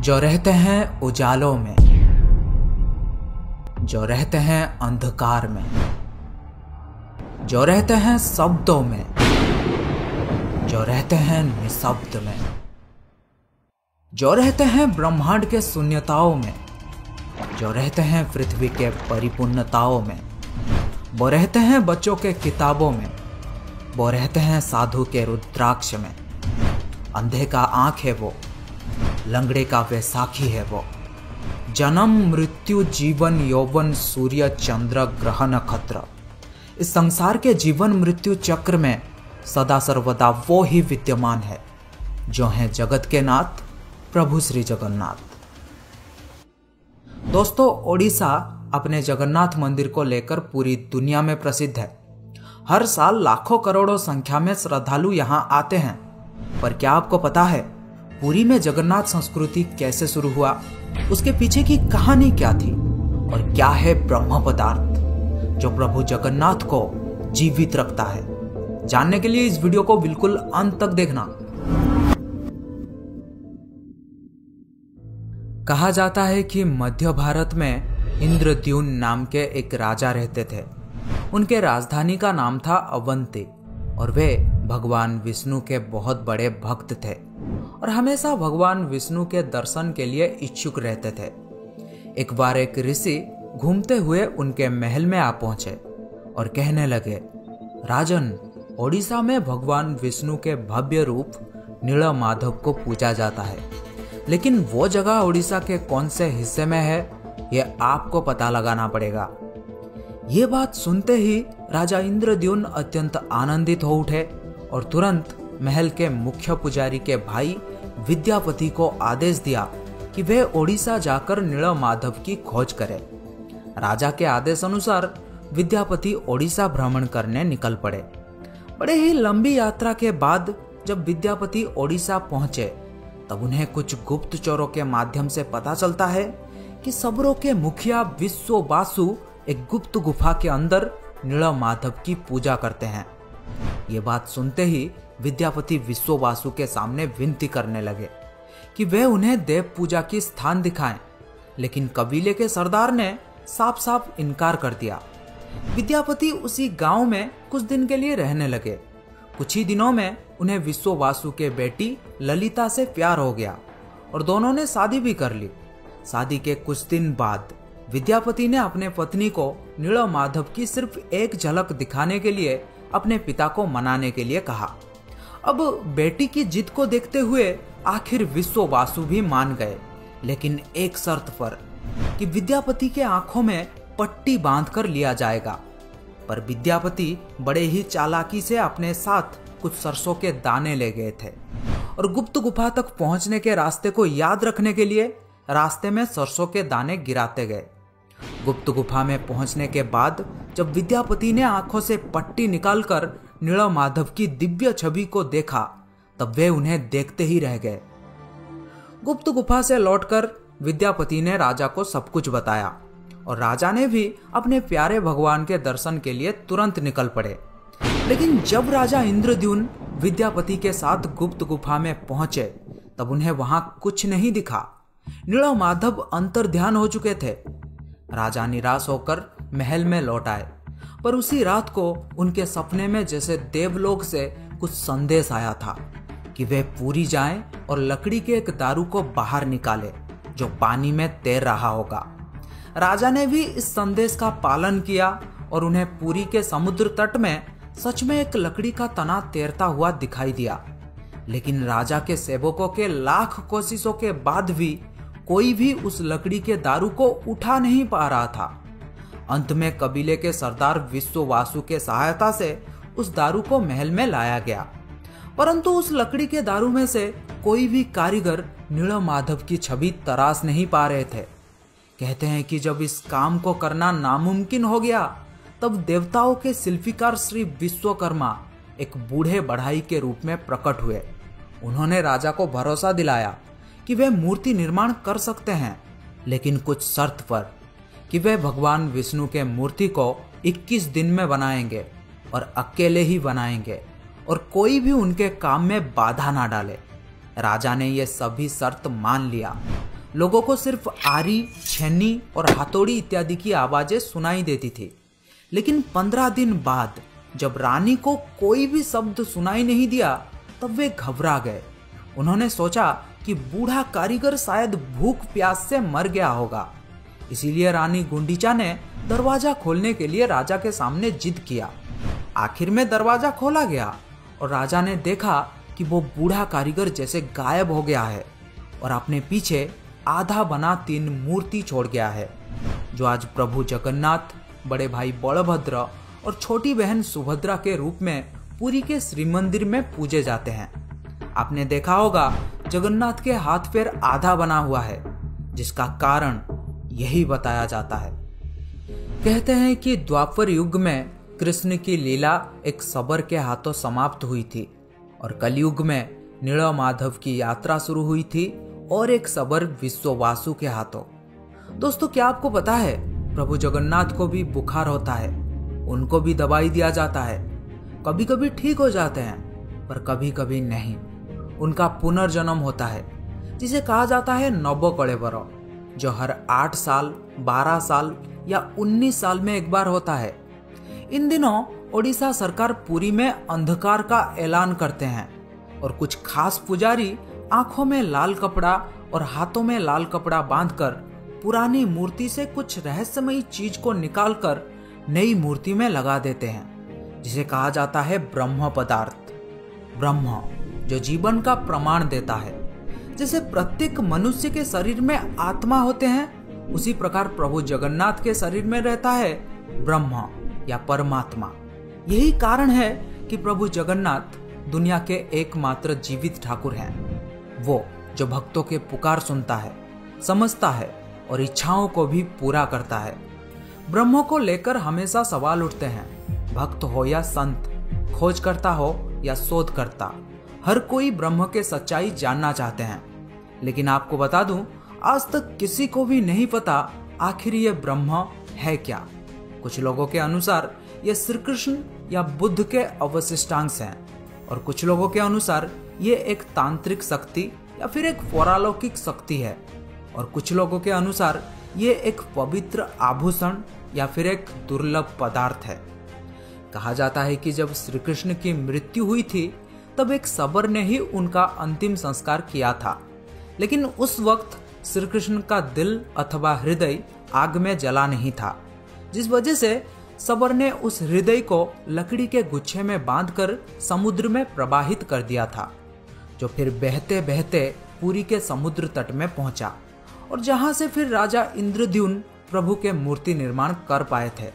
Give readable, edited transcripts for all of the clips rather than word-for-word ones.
जो रहते हैं उजालों में, जो रहते हैं अंधकार में, जो रहते हैं शब्दों में, जो रहते हैं निशब्द में, जो रहते हैं ब्रह्मांड के शून्यताओं में, जो रहते हैं पृथ्वी के परिपूर्णताओं में, वो रहते हैं बच्चों के किताबों में, वो रहते हैं साधु के रुद्राक्ष में। अंधे का आंख है वो, लंगड़े का वैसाखी है वो। जन्म मृत्यु जीवन यौवन सूर्य चंद्र ग्रह नक्षत्र, इस संसार के जीवन मृत्यु चक्र में सदा सर्वदा वो ही विद्यमान है जो हैं जगत के नाथ प्रभु श्री जगन्नाथ। दोस्तों, ओडिशा अपने जगन्नाथ मंदिर को लेकर पूरी दुनिया में प्रसिद्ध है। हर साल लाखों करोड़ों संख्या में श्रद्धालु यहाँ आते हैं। पर क्या आपको पता है पुरी में जगन्नाथ संस्कृति कैसे शुरू हुआ, उसके पीछे की कहानी क्या थी और क्या है ब्रह्म पदार्थ जो प्रभु जगन्नाथ को जीवित रखता है? जानने के लिए इस वीडियो को बिल्कुल अंत तक देखना। कहा जाता है कि मध्य भारत में इंद्रद्युम्न नाम के एक राजा रहते थे। उनके राजधानी का नाम था अवंती और वे भगवान विष्णु के बहुत बड़े भक्त थे और हमेशा भगवान विष्णु के दर्शन के लिए इच्छुक रहते थे। एक बार एक ऋषि घूमते हुए उनके महल में आ पहुंचे और कहने लगे, राजन, ओडिशा में भगवान विष्णु के भव्य रूप नीलमाधव को पूजा जाता है, लेकिन वो जगह ओडिशा के कौन से हिस्से में है ये आपको पता लगाना पड़ेगा। ये बात सुनते ही राजा इंद्रद्युम्न अत्यंत आनंदित हो उठे और तुरंत महल के मुख्य पुजारी के भाई विद्यापति को आदेश दिया कि वे ओडिशा जाकर नीलमाधव की खोज करें। राजा के आदेश अनुसार विद्यापति ओडिशा भ्रमण करने निकल पड़े। बड़े ही लंबी यात्रा के बाद जब विद्यापति ओडिशा पहुंचे तब उन्हें कुछ गुप्त चोरों के माध्यम से पता चलता है कि सबरों के मुखिया विश्ववासु एक गुप्त गुफा के अंदर नीलमाधव की पूजा करते हैं। ये बात सुनते ही विद्यापति विश्ववासु के सामने विनती करने लगे कि वे उन्हें देव पूजा की स्थान दिखाएं, लेकिन कबीले के सरदार ने साफ साफ इनकार कर दिया। विद्यापति उसी गांव में कुछ दिन के लिए रहने लगे। कुछ ही दिनों में उन्हें विश्ववासु के बेटी ललिता से प्यार हो गया और दोनों ने शादी भी कर ली। शादी के कुछ दिन बाद विद्यापति ने अपने पत्नी को नीलमाधव की सिर्फ एक झलक दिखाने के लिए अपने पिता को मनाने के लिए कहा। अब बेटी की जिद को देखते हुए आखिर विश्ववासु भी मान गए, लेकिन एक शर्त पर कि विद्यापति के आंखों में पट्टी बांधकर लिया जाएगा। पर विद्यापति बड़े ही चालाकी से अपने साथ कुछ सरसों के दाने ले गए थे और गुप्त गुफा तक पहुंचने के रास्ते को याद रखने के लिए रास्ते में सरसों के दाने गिराते गए। गुप्त गुफा में पहुंचने के बाद जब विद्यापति ने आंखों से पट्टी निकालकर नीलमाधव की दिव्य छवि को देखा तब वे उन्हें देखते ही रह गए। गुप्त गुफा से लौटकर विद्यापति ने राजा को सब कुछ बताया और राजा ने भी अपने प्यारे भगवान के दर्शन के लिए तुरंत निकल पड़े। लेकिन जब राजा इंद्रद्युम्न विद्यापति के साथ गुप्त गुफा में पहुंचे तब उन्हें वहां कुछ नहीं दिखा। नीलमाधव अंतर्ध्यान हो चुके थे। राजा निराश होकर महल में लौट आए, पर उसी रात को उनके सपने में जैसे देवलोक से कुछ संदेश आया था कि वे पुरी जाएं और लकड़ी के एक दारू को बाहर निकाले जो पानी में तैर रहा होगा। राजा ने भी इस संदेश का पालन किया और उन्हें पुरी के समुद्र तट में सच में एक लकड़ी का तना तैरता हुआ दिखाई दिया। लेकिन राजा के सेवकों के लाख कोशिशों के बाद भी कोई भी उस लकड़ी के दारू को उठा नहीं पा रहा था। अंत में कबीले के सरदार विश्ववासु के सहायता से उस दारू को महल में लाया गया, परंतु उस लकड़ी के दारू में से कोई भी कारीगर नीलमाधव की छवि तराश नहीं पा रहे थे। कहते हैं कि जब इस काम को करना नामुमकिन हो गया तब देवताओं के शिल्पीकार श्री विश्वकर्मा एक बूढ़े बढ़ाई के रूप में प्रकट हुए। उन्होंने राजा को भरोसा दिलाया कि वे मूर्ति निर्माण कर सकते हैं, लेकिन कुछ शर्त पर कि वे भगवान विष्णु के मूर्ति को 21 दिन में बनाएंगे और अकेले ही बनाएंगे और कोई भी उनके काम में बाधा ना डाले। राजा ने ये सभी शर्त मान लिया। लोगों को सिर्फ आरी, छेनी और हथौड़ी इत्यादि की आवाजें सुनाई देती थी। लेकिन 15 दिन बाद जब रानी को कोई भी शब्द सुनाई नहीं दिया तब वे घबरा गए। उन्होंने सोचा कि बूढ़ा कारीगर शायद भूख प्यास से मर गया होगा। इसीलिए रानी गुंडीचा ने दरवाजा खोलने के लिए राजा के सामने जिद किया। आखिर में दरवाजा खोला गया और राजा ने देखा कि वो बूढ़ा कारीगर जैसे गायब हो गया है और अपने पीछे आधा बना 3 मूर्ति छोड़ गया है, जो आज प्रभु जगन्नाथ, बड़े भाई बलभद्र और छोटी बहन सुभद्रा के रूप में पुरी के श्री मंदिर में पूजे जाते हैं। आपने देखा होगा जगन्नाथ के हाथ पैर आधा बना हुआ है, जिसका कारण यही बताया जाता है। कहते हैं कि द्वापर युग में कृष्ण की लीला एक शबर के हाथों समाप्त हुई थी और कलयुग में नीलमाधव की यात्रा शुरू हुई थी और एक शबर विश्ववासु के हाथों। दोस्तों, क्या आपको पता है प्रभु जगन्नाथ को भी बुखार होता है, उनको भी दवाई दिया जाता है। कभी कभी ठीक हो जाते हैं पर कभी कभी नहीं। उनका पुनर्जन्म होता है जिसे कहा जाता है नवकलेवर, जो हर 8 साल, 12 साल या 19 साल में एक बार होता है। इन दिनों ओडिशा सरकार पुरी में अंधकार का ऐलान करते हैं और कुछ खास पुजारी आंखों में लाल कपड़ा और हाथों में लाल कपड़ा बांधकर पुरानी मूर्ति से कुछ रहस्यमयी चीज को निकालकर नई मूर्ति में लगा देते हैं, जिसे कहा जाता है ब्रह्म पदार्थ। ब्रह्म जो जीवन का प्रमाण देता है। जैसे प्रत्येक मनुष्य के शरीर में आत्मा होते हैं, उसी प्रकार प्रभु जगन्नाथ के शरीर में रहता है ब्रह्म या परमात्मा। यही कारण है कि प्रभु जगन्नाथ दुनिया के एकमात्र जीवित ठाकुर हैं। वो जो भक्तों के पुकार सुनता है, समझता है और इच्छाओं को भी पूरा करता है। ब्रह्म को लेकर हमेशा सवाल उठते हैं। भक्त हो या संत, खोज करता हो या शोध करता, हर कोई ब्रह्म के सच्चाई जानना चाहते हैं। लेकिन आपको बता दूं, आज तक किसी को भी नहीं पता आखिर ये ब्रह्म है क्या। कुछ लोगों के अनुसार ये श्री कृष्ण या बुद्ध के अवशिष्टांश हैं और कुछ लोगों के अनुसार ये एक तांत्रिक शक्ति या फिर एक पौरालौकिक शक्ति है और कुछ लोगों के अनुसार ये एक पवित्र आभूषण या फिर एक दुर्लभ पदार्थ है। कहा जाता है कि जब श्री कृष्ण की मृत्यु हुई थी तब एक शबर ने ही उनका अंतिम संस्कार किया था। लेकिन उस वक्त श्री कृष्ण का दिल अथवा हृदय आग में जला नहीं था, जिस वजह से शबर ने उस हृदय को लकड़ी के गुच्छे में बांधकर समुद्र में प्रवाहित कर दिया था, जो फिर बहते बहते पुरी के समुद्र तट में पहुंचा और जहां से फिर राजा इंद्रद्युम्न प्रभु के मूर्ति निर्माण कर पाए थे।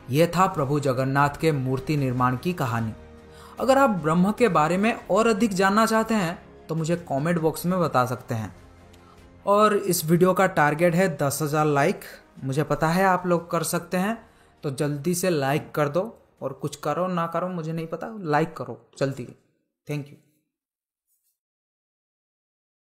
यह था प्रभु जगन्नाथ के मूर्ति निर्माण की कहानी। अगर आप ब्रह्म के बारे में और अधिक जानना चाहते हैं तो मुझे कमेंट बॉक्स में बता सकते हैं। और इस वीडियो का टारगेट है 10,000 लाइक। मुझे पता है आप लोग कर सकते हैं, तो जल्दी से लाइक कर दो और कुछ करो ना करो मुझे नहीं पता, लाइक करो जल्दी। Thank you.